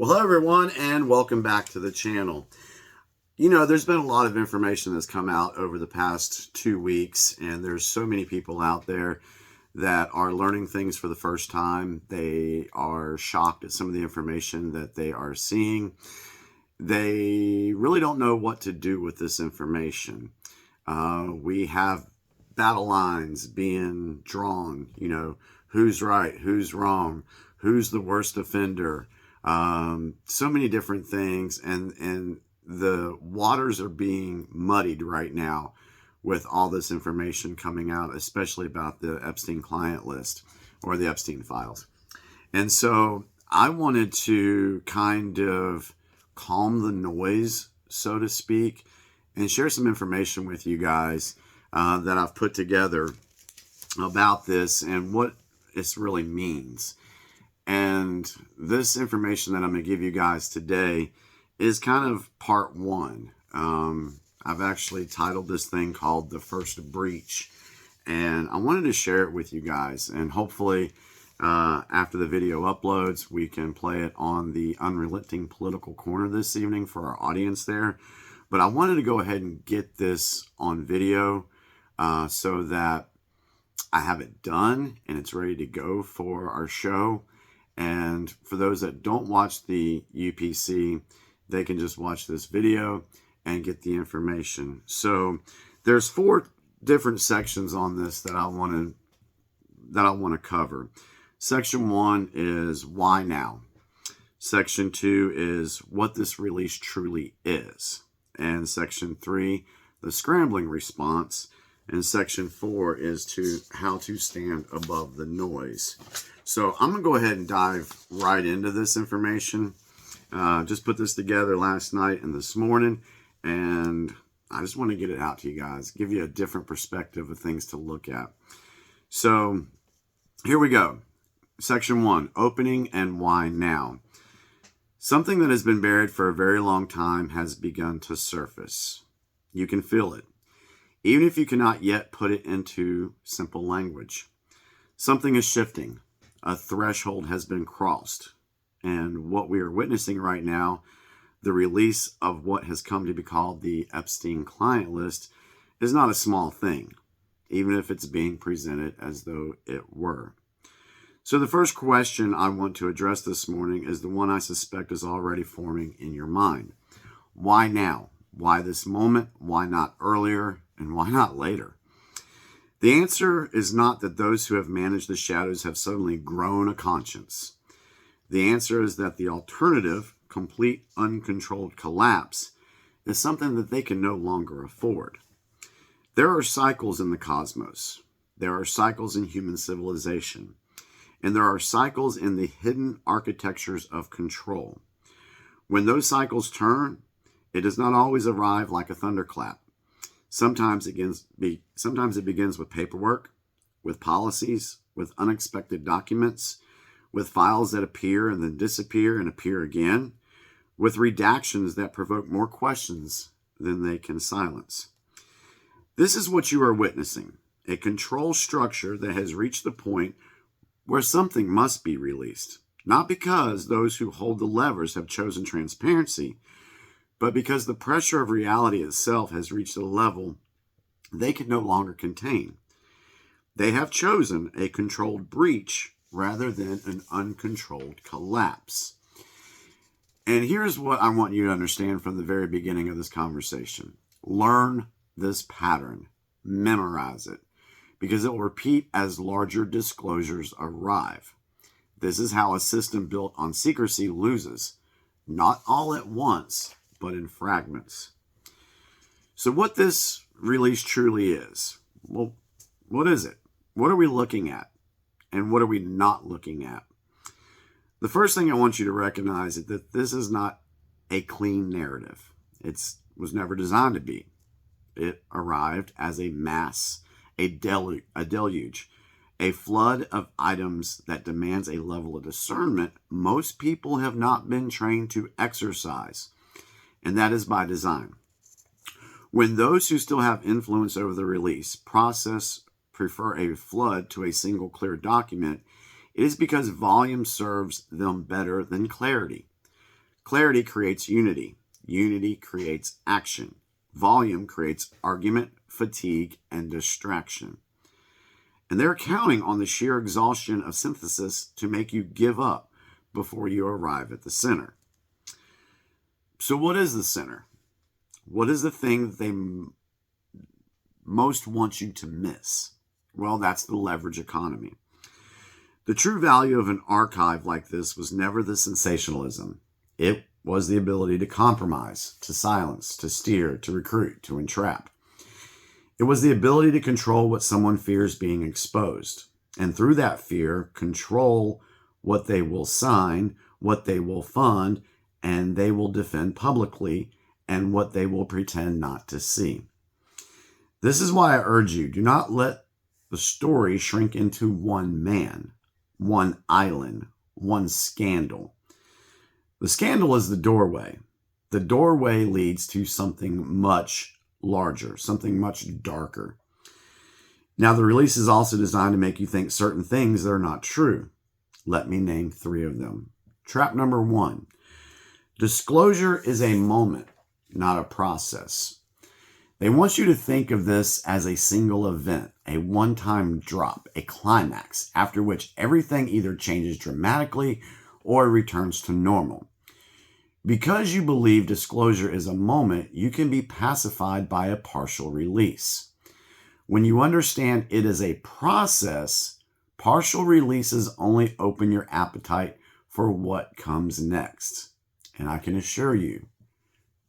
Well, hello everyone, and welcome back to the channel. You know, there's been a lot of information that's come out over the past 2 weeks, and there's so many people out there that are learning things for the first time. They are shocked at some of the information that they are seeing. They really don't know what to do with this information. We have battle lines being drawn, who's right, who's wrong, who's the worst offender. So many different things, and the waters are being muddied right now with all this information coming out, especially about the Epstein client list or the Epstein Files. And so I wanted to kind of calm the noise, so to speak, and share some information with you guys that I've put together about this and what this really means. And this information that I'm going to give you guys today is kind of part one. I've actually titled this thing called The First Breach. And I wanted to share it with you guys. And hopefully, after the video uploads, we can play it on the Unrelenting Political Corner this evening for our audience there. But I wanted to go ahead and get this on video so that I have it done and it's ready to go for our show. And for those that don't watch the UPC, they can just watch this video and get the information. So there's 4 different sections on this that I want to cover. Section 1 is why now. Section 2 is what this release truly is. And section 3, the scrambling response. And section 4 is how to stand above the noise. So I'm going to go ahead and dive right into this information. Just put this together last night and this morning, and I just want to get it out to you guys, give you a different perspective of things to look at. So here we go. Section 1, opening and why now. Something that has been buried for a very long time has begun to surface. You can feel it, even if you cannot yet put it into simple language. Something is shifting. A threshold has been crossed. And what we are witnessing right now, the release of what has come to be called the Epstein client list, is not a small thing, even if it's being presented as though it were. So the first question I want to address this morning is the one I suspect is already forming in your mind. Why now? Why this moment? Why not earlier? And why not later? The answer is not that those who have managed the shadows have suddenly grown a conscience. The answer is that the alternative, complete uncontrolled collapse, is something that they can no longer afford. There are cycles in the cosmos. There are cycles in human civilization. And there are cycles in the hidden architectures of control. When those cycles turn, it does not always arrive like a thunderclap. Sometimes it begins with paperwork, with policies, with unexpected documents, with files that appear and then disappear and appear again, with redactions that provoke more questions than they can silence. This is what you are witnessing, a control structure that has reached the point where something must be released, not because those who hold the levers have chosen transparency, but because the pressure of reality itself has reached a level they can no longer contain. They have chosen a controlled breach rather than an uncontrolled collapse. And here's what I want you to understand from the very beginning of this conversation. Learn this pattern. Memorize it, because it will repeat as larger disclosures arrive. This is how a system built on secrecy loses, not all at once, but in fragments. So what this release truly is, well, what is it? What are we looking at? And what are we not looking at? The first thing I want you to recognize is that this is not a clean narrative. It was never designed to be. It arrived as a mass, a deluge, a flood of items that demands a level of discernment most people have not been trained to exercise. And that is by design. When those who still have influence over the release process prefer a flood to a single clear document, it is because volume serves them better than clarity. Clarity creates unity. Unity creates action. Volume creates argument, fatigue, and distraction. And they're counting on the sheer exhaustion of synthesis to make you give up before you arrive at the center. So what is the center? What is the thing that they most want you to miss? Well, that's the leverage economy. The true value of an archive like this was never the sensationalism. It was the ability to compromise, to silence, to steer, to recruit, to entrap. It was the ability to control what someone fears being exposed, and through that fear, control what they will sign, what they will fund, and they will defend publicly, and what they will pretend not to see. This is why I urge you, do not let the story shrink into one man, one island, one scandal. The scandal is the doorway. The doorway leads to something much larger, something much darker. Now, the release is also designed to make you think certain things that are not true. Let me name 3 of them. Trap number 1. Disclosure is a moment, not a process. They want you to think of this as a single event, a one-time drop, a climax, after which everything either changes dramatically or returns to normal. Because you believe disclosure is a moment, you can be pacified by a partial release. When you understand it is a process, partial releases only open your appetite for what comes next. And I can assure you,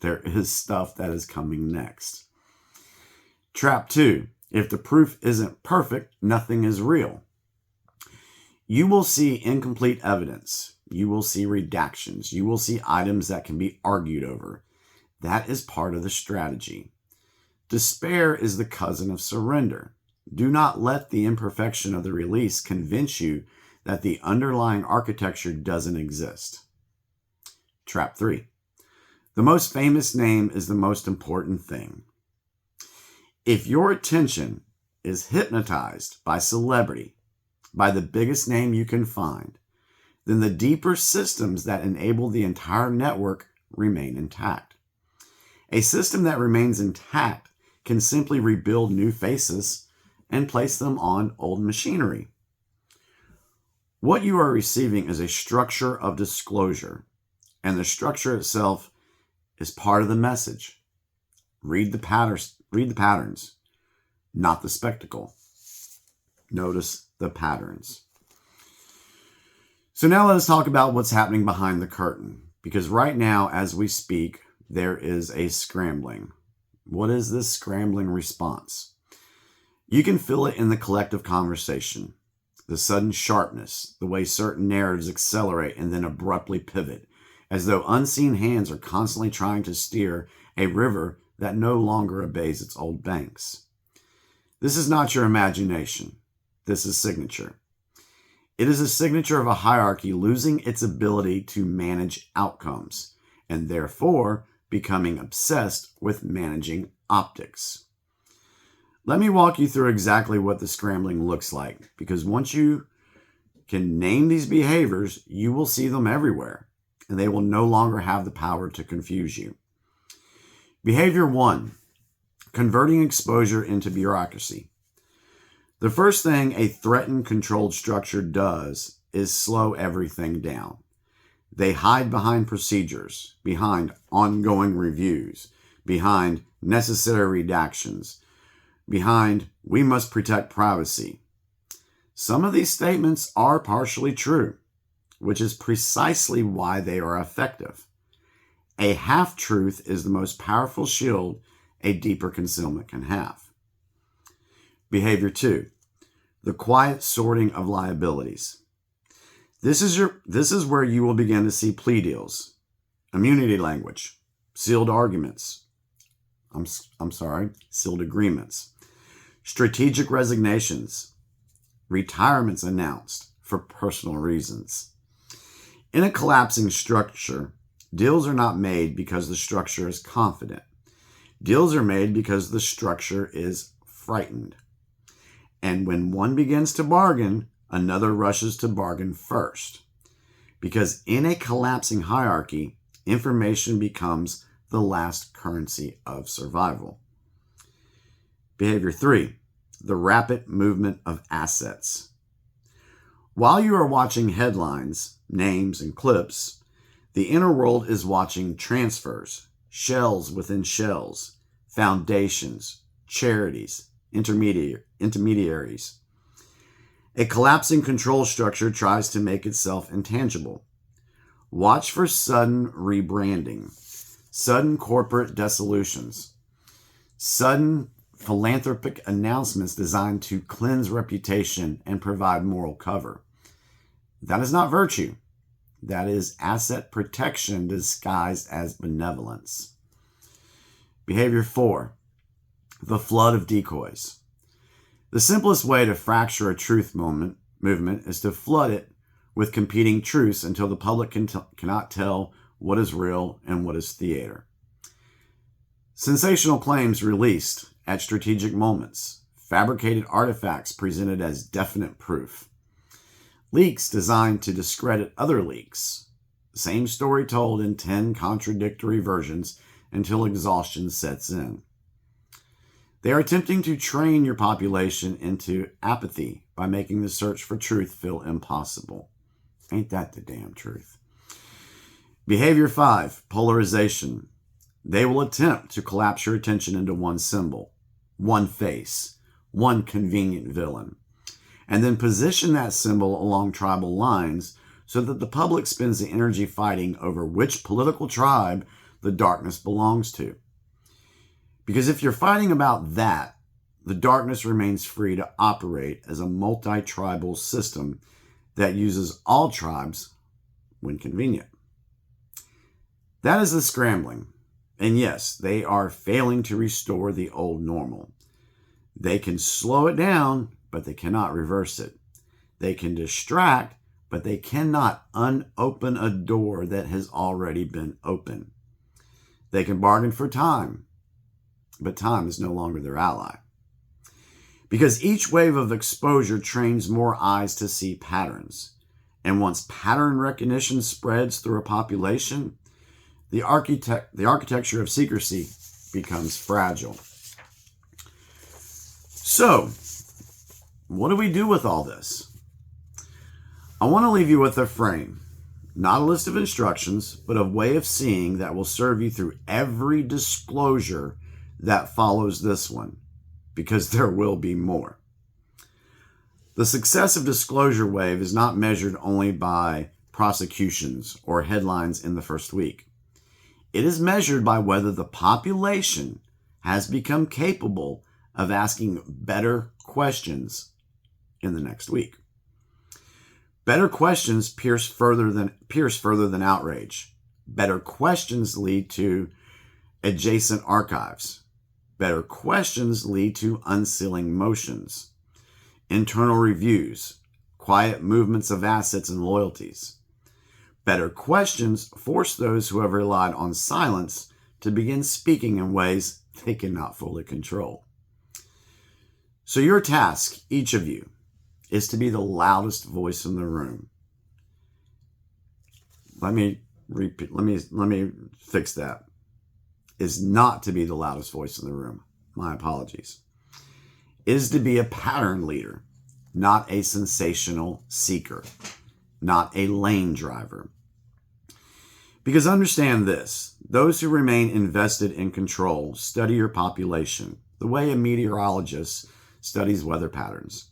there is stuff that is coming next. Trap 2. If the proof isn't perfect, nothing is real. You will see incomplete evidence. You will see redactions. You will see items that can be argued over. That is part of the strategy. Despair is the cousin of surrender. Do not let the imperfection of the release convince you that the underlying architecture doesn't exist. Trap 3. The most famous name is the most important thing. If your attention is hypnotized by celebrity, by the biggest name you can find, then the deeper systems that enable the entire network remain intact. A system that remains intact can simply rebuild new faces and place them on old machinery. What you are receiving is a structure of disclosure, and the structure itself is part of the message. Read the patterns, not the spectacle. Notice the patterns. So now let us talk about what's happening behind the curtain, because right now, as we speak, there is a scrambling. What is this scrambling response? You can feel it in the collective conversation. The sudden sharpness, the way certain narratives accelerate and then abruptly pivot, as though unseen hands are constantly trying to steer a river that no longer obeys its old banks. This is not your imagination. This is signature. It is a signature of a hierarchy losing its ability to manage outcomes, and therefore becoming obsessed with managing optics. Let me walk you through exactly what the scrambling looks like, because once you can name these behaviors, you will see them everywhere, and they will no longer have the power to confuse you. Behavior 1, converting exposure into bureaucracy. The first thing a threatened, controlled structure does is slow everything down. They hide behind procedures, behind ongoing reviews, behind necessary redactions, behind we must protect privacy. Some of these statements are partially true, which is precisely why they are effective. A half-truth is the most powerful shield a deeper concealment can have. Behavior 2, the quiet sorting of liabilities. This is where you will begin to see plea deals, immunity language, sealed arguments. Sealed agreements, strategic resignations, retirements announced for personal reasons. In a collapsing structure, deals are not made because the structure is confident. Deals are made because the structure is frightened. And when one begins to bargain, another rushes to bargain first. Because in a collapsing hierarchy, information becomes the last currency of survival. Behavior 3, the rapid movement of assets. While you are watching headlines, names, and clips, the inner world is watching transfers, shells within shells, foundations, charities, intermediaries. A collapsing control structure tries to make itself intangible. Watch for sudden rebranding, sudden corporate dissolutions, sudden philanthropic announcements designed to cleanse reputation and provide moral cover. That is not virtue. That is asset protection disguised as benevolence. Behavior 4, the flood of decoys. The simplest way to fracture a truth movement is to flood it with competing truths until the public cannot tell what is real and what is theater. Sensational claims released at strategic moments, fabricated artifacts presented as definite proof, leaks designed to discredit other leaks, same story told in 10 contradictory versions until exhaustion sets in. They are attempting to train your population into apathy by making the search for truth feel impossible. Ain't that the damn truth? Behavior 5, polarization. They will attempt to collapse your attention into one symbol, one face, one convenient villain, and then position that symbol along tribal lines so that the public spends the energy fighting over which political tribe the darkness belongs to. Because if you're fighting about that, the darkness remains free to operate as a multi-tribal system that uses all tribes when convenient. That is the scrambling. And yes, they are failing to restore the old normal. They can slow it down, but they cannot reverse it. They can distract, but they cannot unopen a door that has already been open. They can bargain for time, but time is no longer their ally. Because each wave of exposure trains more eyes to see patterns. And once pattern recognition spreads through a population, the architecture of secrecy becomes fragile. So, what do we do with all this? I want to leave you with a frame, not a list of instructions, but a way of seeing that will serve you through every disclosure that follows this one, because there will be more. The successive disclosure wave is not measured only by prosecutions or headlines in the first week. It is measured by whether the population has become capable of asking better questions in the next week. Better questions pierce further than outrage. Better questions lead to adjacent archives. Better questions lead to unsealing motions, internal reviews, quiet movements of assets and loyalties. Better questions force those who have relied on silence to begin speaking in ways they cannot fully control. So your task, each of you, is to be the loudest voice in the room. Let me fix that. Is not to be the loudest voice in the room. My apologies. Is to be a pattern leader, not a sensational seeker, not a lane driver. Because understand this, those who remain invested in control study your population the way a meteorologist studies weather patterns.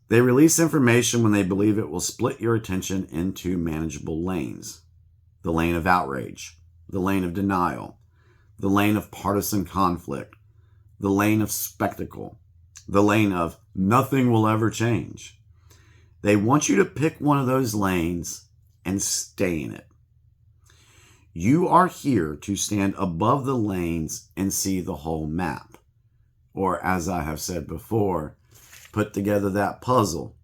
They release information when they believe it will split your attention into manageable lanes. The lane of outrage, the lane of denial, the lane of partisan conflict, the lane of spectacle, the lane of nothing will ever change. They want you to pick one of those lanes and stay in it. You are here to stand above the lanes and see the whole map. Or, as I have said before, put together that puzzle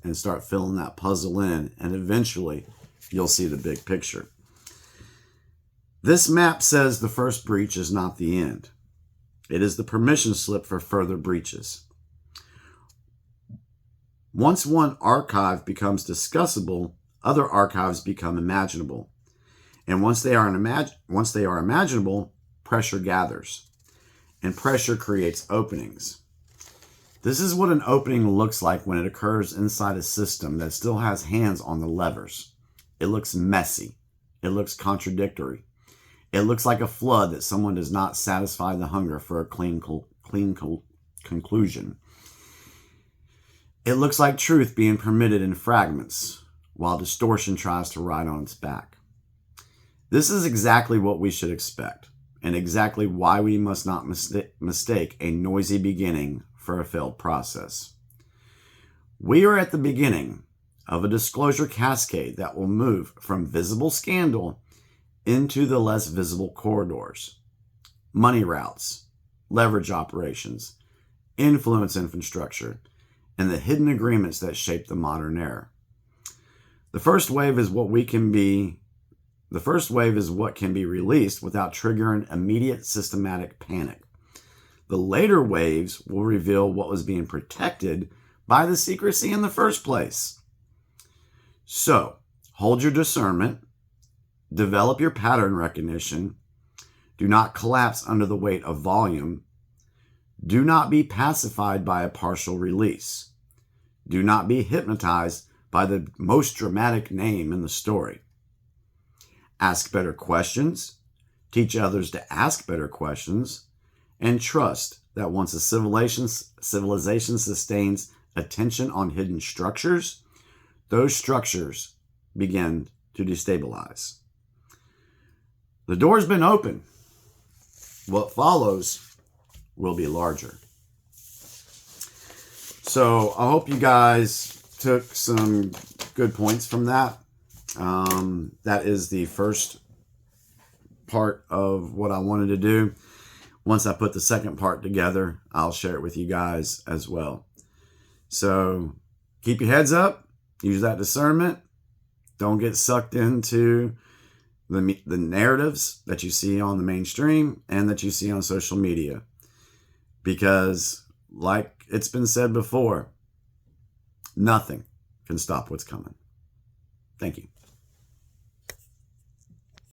and start filling that puzzle in, and eventually you'll see the big picture. This map says the first breach is not the end. It is the permission slip for further breaches. Once one archive becomes discussable, other archives become imaginable. And once they are imaginable, pressure gathers. And pressure creates openings. This is what an opening looks like when it occurs inside a system that still has hands on the levers. It looks messy. It looks contradictory. It looks like a flood that someone does not satisfy the hunger for a clean conclusion. It looks like truth being permitted in fragments, while distortion tries to ride on its back. This is exactly what we should expect, and exactly why we must not mistake a noisy beginning for a failed process. We are at the beginning of a disclosure cascade that will move from visible scandal into the less visible corridors, money routes, leverage operations, influence infrastructure, and the hidden agreements that shape the modern era. The first wave is what can be released without triggering immediate systematic panic. The later waves will reveal what was being protected by the secrecy in the first place. So, hold your discernment, develop your pattern recognition, do not collapse under the weight of volume, do not be pacified by a partial release, do not be hypnotized by the most dramatic name in the story. Ask better questions, teach others to ask better questions, and trust that once a civilization sustains attention on hidden structures, those structures begin to destabilize. The door's been open. What follows will be larger. So I hope you guys took some good points from that. That is the first part of what I wanted to do. Once I put the second part together, I'll share it with you guys as well. So keep your heads up. Use that discernment. Don't get sucked into the narratives that you see on the mainstream and that you see on social media. Because, like it's been said before, nothing can stop what's coming. Thank you.